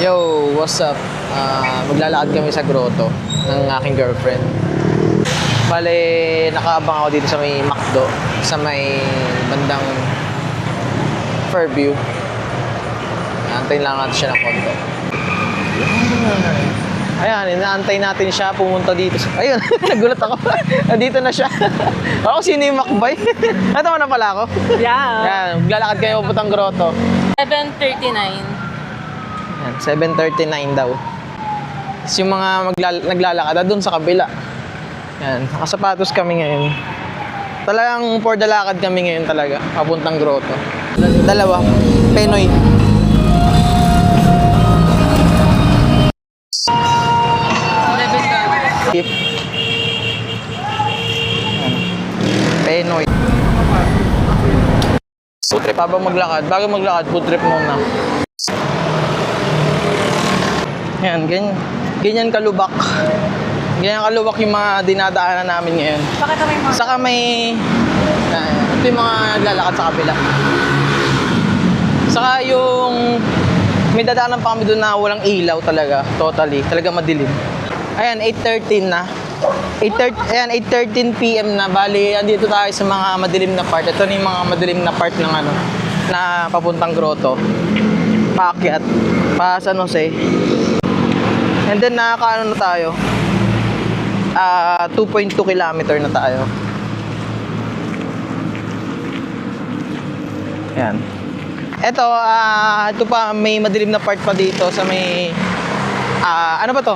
Yo, what's up? Maglalakad kami sa grotto ng aking girlfriend. Bale, nakaabang ako dito sa may McDo, sa may bandang Fairview. Antayin lang natin siya ng konti. Ayan, inaantay natin siya pumunta dito. Ayun, nagulat ako. Dito na siya. Ako, sino yung makbay? Natawa na pala ako. Yeah. Ayan, maglalakad kayo pupuntang grotto. 7:39. Ayan, 7:39 daw. Tapos yung mga naglalakad doon sa kabila. Ayan, nakasapatos kami ngayon. Talagang for the lakad kami ngayon talaga, papuntang grotto. Dalawa, Penoy. Ayan. Penoy. Food trip habang maglakad. Bago maglakad, food trip muna. Yan, ganyan kalubak. Ganyan kalubak yung mga dinadaanan namin ngayon. Bakit kami mga... Saka may ito yung mga lalakad sa kabila. Saka yung may dadaanan pa kami doon na walang ilaw talaga, totally, talaga madilim. Ayan, 8:13 na. 8:13 PM na. Bali, andito tayo sa mga madilim na part. Ito na yung mga madilim na part ng ano, na papuntang grotto. Paakyat, pa San Jose. And then nakakaano na tayo. 2.2 kilometer na tayo. Yan. Ito pa may madilim na part pa dito sa may ano ba to?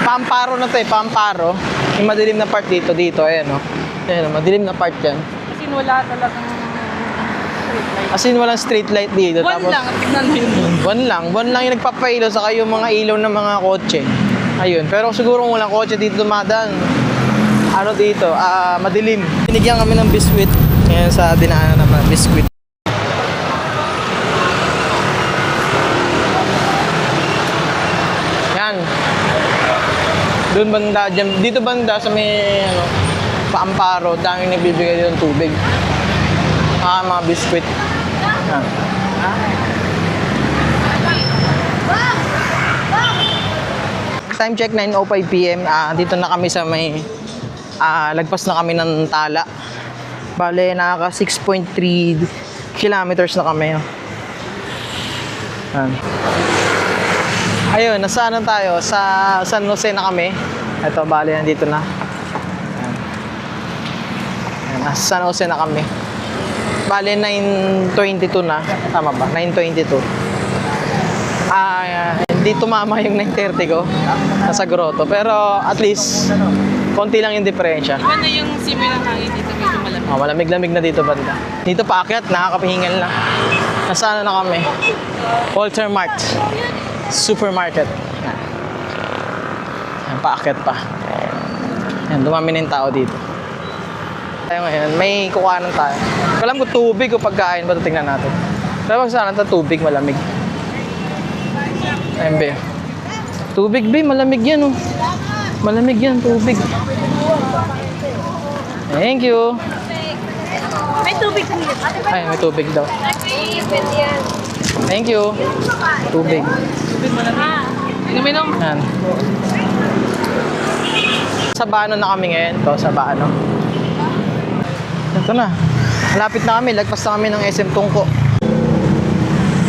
Pamparo na to eh, Pamparo. Yung madilim na part dito, ayan o. Ayan, madilim na part yan. Kasi wala talagang street light. As in, walang street light dito. One lang, tignan mo yun. One lang yung nagpapailaw, saka yung mga ilaw ng mga kotse. Ayun, pero siguro walang kotse dito dumadaan. Ano dito, madilim. Binigyan kami ng biskwit. Ngayon sa dinaanan naman, biskwit. Yan. Doon banda, dito banda sa may ano, Paamparo, daming nagbibigay dito ng tubig. Mga biskwit. Yan. Time check 9:05 PM. Dito na kami sa may lagpas na kami ng Tala. Bale, nakaka 6.3 kilometers na kami. Yan. Ayun, nasaan na tayo? Sa San Jose na kami. Ito, bale, nandito na. Yan. Yan, nasa San Jose na kami. Bale, 9:22 na. Tama ba? 9:22. Hindi tumama yung 9:30 ko. Nasa grotto. Pero at least, konti lang yung diferensya. Iba na yung simoy ng hangin dito, medyo malamig. Malamig-lamig na dito banda. Dito paakyat, nakakapahingal lang. Nasaan na kami? Walter Mart. Supermarket. Yan, paakyat pa. Yan, dumami na yung tao dito. Tayo ngayon, may kukuhanan tayo. Alam ko tubig o pagkain, ba ito tingnan natin. Pero saan ito tubig, malamig. Ayun, be. Tubig, be, malamig yan, oh. Malamig yan, tubig. Thank you. May tubig sa nila. Ay, may tubig daw. Thank you. Tubig. Tubig mo na. Inom. Yan. Sa Bano na kami ngayon. Ito, sa Bano. Ito na. Malapit na kami. Lagpas na kami ng SM Tungko.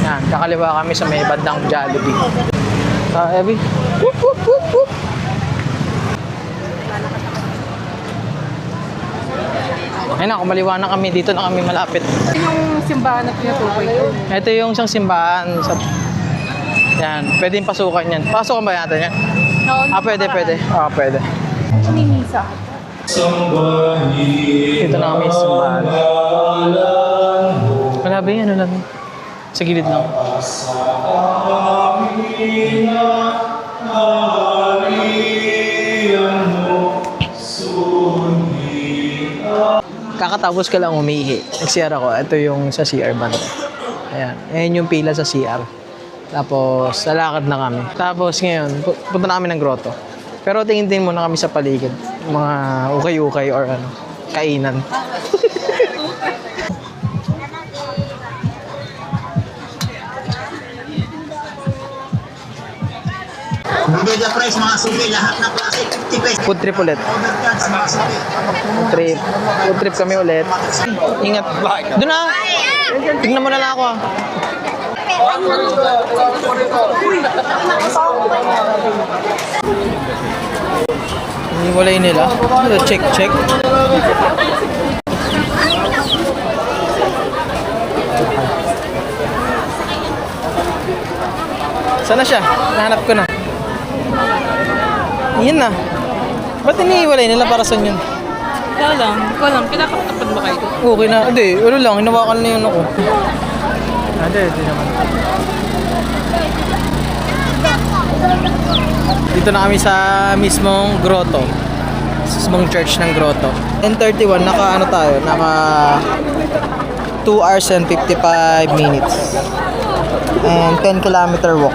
Yan. Kakaliwa kami sa may bandang Jollibee. Evie. Whoop, whoop, whoop, whoop. Ayun na, kumaliwa na kami. Dito na kami malapit. Yung simbahan na pinatukoy ko. Ito yung isang simbahan. Yan. Pwede yung pasukan yan. Pasukan ba natin yan? Pwede. Pwede. Minisa. Dito na kami sa simbahan. Wala ba yan? Wala ba? Sa gilid lang. Kakatapos ka lang umihi. Nag-CR ako. Ito yung sa CR banda. Ayan. Ayan yung pila sa CR. Tapos, lalakad na kami. Tapos ngayon, punta na kami ng grotto. Pero tingin-tingin muna kami sa paligid. Mga ukay-ukay or ano, kainan. Omega price mga suki, lahat ng klase, 50 pesos. Food trip ulit. Overcards mga suki. Food trip kami ulit. Ingat. Doon na. Tignan mo na lang ako ah. Hiniwalay nila. Check. Sana siya? Nahanap ko na. Yan na. Ba't hiniwalay nila para saan yun? Wala lang. Kinakatapan ba kayo? Okay na. Hindi, ano lang. Hinawakan na yun ako. Hindi naman. Dito na kami sa mismong grotto. Mismong church ng grotto. 10:31, naka 2 hours and 55 minutes. And 10-kilometer walk.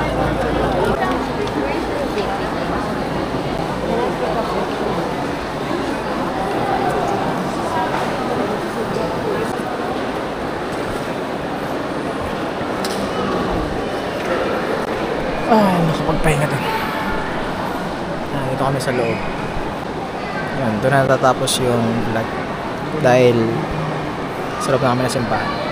Ay, nakapagpahinga doon. Dito kami sa loob. Yan, doon na natatapos yung vlog. Dahil sa loob na kami na simbahan.